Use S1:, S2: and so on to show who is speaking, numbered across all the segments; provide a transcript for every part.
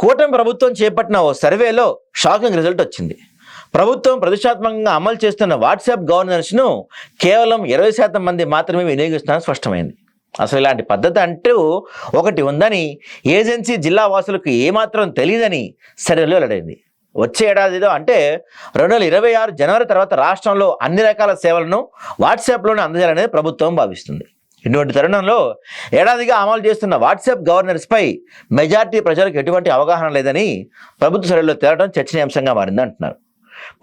S1: కూటమి ప్రభుత్వం చేపట్టిన ఓ సర్వేలో షాకింగ్ రిజల్ట్ వచ్చింది. ప్రభుత్వం ప్రతిష్టాత్మకంగా అమలు చేస్తున్న వాట్సాప్ గవర్నెన్స్ను కేవలం 20% మంది మాత్రమే వినియోగిస్తున్నారని స్పష్టమైంది. అసలు ఇలాంటి పద్ధతి అంటూ ఒకటి ఉందని ఏజెన్సీ జిల్లా వాసులకు ఏమాత్రం తెలియదని సర్వేలో వెల్లడైంది. వచ్చే ఏడాదిలో అంటే 2026 జనవరి తర్వాత రాష్ట్రంలో అన్ని రకాల సేవలను వాట్సాప్లోనే అందజేయాలనేది ప్రభుత్వం భావిస్తుంది. ఇటువంటి తరుణంలో ఏడాదిగా అమలు చేస్తున్న వాట్సాప్ గవర్నెన్స్పై మెజార్టీ ప్రజలకు ఎటువంటి అవగాహన లేదని ప్రభుత్వ సర్వేలో తేలడం చర్చనీయాంశంగా మారింది అంటున్నారు.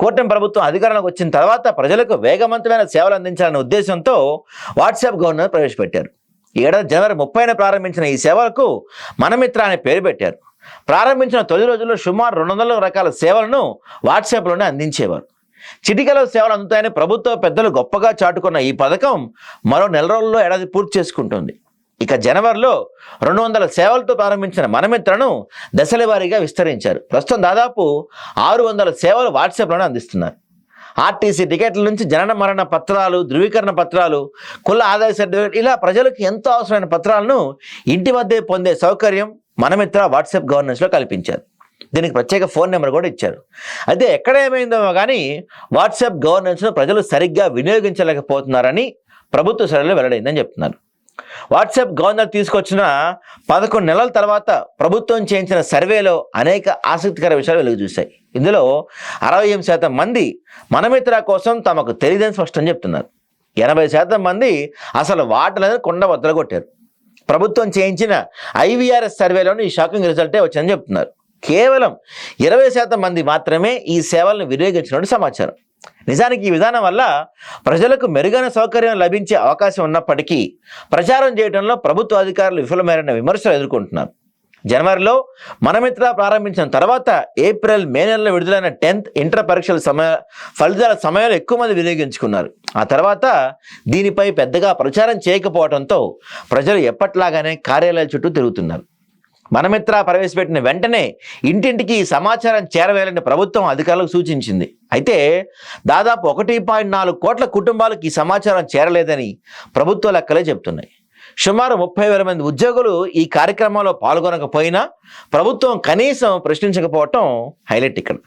S1: కూటమి ప్రభుత్వం అధికారంలోకి వచ్చిన తర్వాత ప్రజలకు వేగవంతమైన సేవలు అందించాలనే ఉద్దేశంతో వాట్సాప్ గవర్నెన్స్ ప్రవేశపెట్టారు. ఈ ఏడాది జనవరి 30న ప్రారంభించిన ఈ సేవలకు మనమిత్ర అనే పేరు పెట్టారు. ప్రారంభించిన తొలి రోజుల్లో సుమారు 200 రకాల సేవలను వాట్సాప్లోనే అందించేవారు. చిటికలో సేవలు అందుతాయని ప్రభుత్వ పెద్దలు గొప్పగా చాటుకున్న ఈ పథకం మరో నెల రోజుల్లో ఏడాది పూర్తి చేసుకుంటుంది. ఇక జనవరిలో 200 సేవలతో ప్రారంభించిన మనమిత్రను దశల వారీగా విస్తరించారు. ప్రస్తుతం దాదాపు 600 సేవలు వాట్సాప్లోనే అందిస్తున్నారు. ఆర్టీసీ టికెట్ల నుంచి జనన మరణ పత్రాలు, ధృవీకరణ పత్రాలు, కుల ఆదాయ సర్టిఫికేట్ ఇలా ప్రజలకు ఎంతో అవసరమైన పత్రాలను ఇంటి వద్దే పొందే సౌకర్యం మనమిత్ర వాట్సాప్ గవర్నెన్స్లో కల్పించారు. దీనికి ప్రత్యేక ఫోన్ నెంబర్ కూడా ఇచ్చారు. అయితే ఎక్కడ ఏమైందో కానీ వాట్సాప్ గవర్నెన్స్ను ప్రజలు సరిగ్గా వినియోగించలేకపోతున్నారని ప్రభుత్వ సర్వేలో వెల్లడైందని చెప్తున్నారు. వాట్సాప్ గవర్నర్ తీసుకొచ్చిన 11 నెలల తర్వాత ప్రభుత్వం చేయించిన సర్వేలో అనేక ఆసక్తికర విషయాలు వెలుగు చూశాయి. ఇందులో 68% మంది మనమిత్ర కోసం తమకు తెలియదని స్పష్టం చెప్తున్నారు. 80% మంది అసలు వాటలేదు కొండ వద్దలగొట్టారు. ప్రభుత్వం చేయించిన ఐవీఆర్ఎస్ సర్వేలోని ఈ షాకింగ్ రిజల్టే వచ్చిందని చెప్తున్నారు. కేవలం 20% మంది మాత్రమే ఈ సేవలను వినియోగించినట్టు సమాచారం. నిజానికి ఈ విధానం వల్ల ప్రజలకు మెరుగైన సౌకర్యం లభించే అవకాశం ఉన్నప్పటికీ ప్రచారం చేయడంలో ప్రభుత్వ అధికారులు విఫలమైన విమర్శలు ఎదుర్కొంటున్నారు. జనవరిలో మనమిత్ర ప్రారంభించిన తర్వాత ఏప్రిల్, మే నెలలో విడుదలైన 10th ఇంటర్ పరీక్షల ఫలితాల సమయంలో ఎక్కువ మంది వినియోగించుకున్నారు. ఆ తర్వాత దీనిపై పెద్దగా ప్రచారం చేయకపోవడంతో ప్రజలు ఎప్పట్లాగానే కార్యాలయాల చుట్టూ తిరుగుతున్నారు. మనమిత్ర ప్రవేశపెట్టిన వెంటనే ఇంటింటికి సమాచారం చేరవేయాలని ప్రభుత్వం అధికారులకు సూచించింది. అయితే దాదాపు 1.4 కోట్ల కుటుంబాలకు ఈ సమాచారం చేరలేదని ప్రభుత్వ లెక్కలే చెబుతున్నాయి. సుమారు 30,000 మంది ఉద్యోగులు ఈ కార్యక్రమంలో పాల్గొనకపోయినా ప్రభుత్వం కనీసం ప్రశ్నించకపోవటం హైలైట్ ఇక్కడ.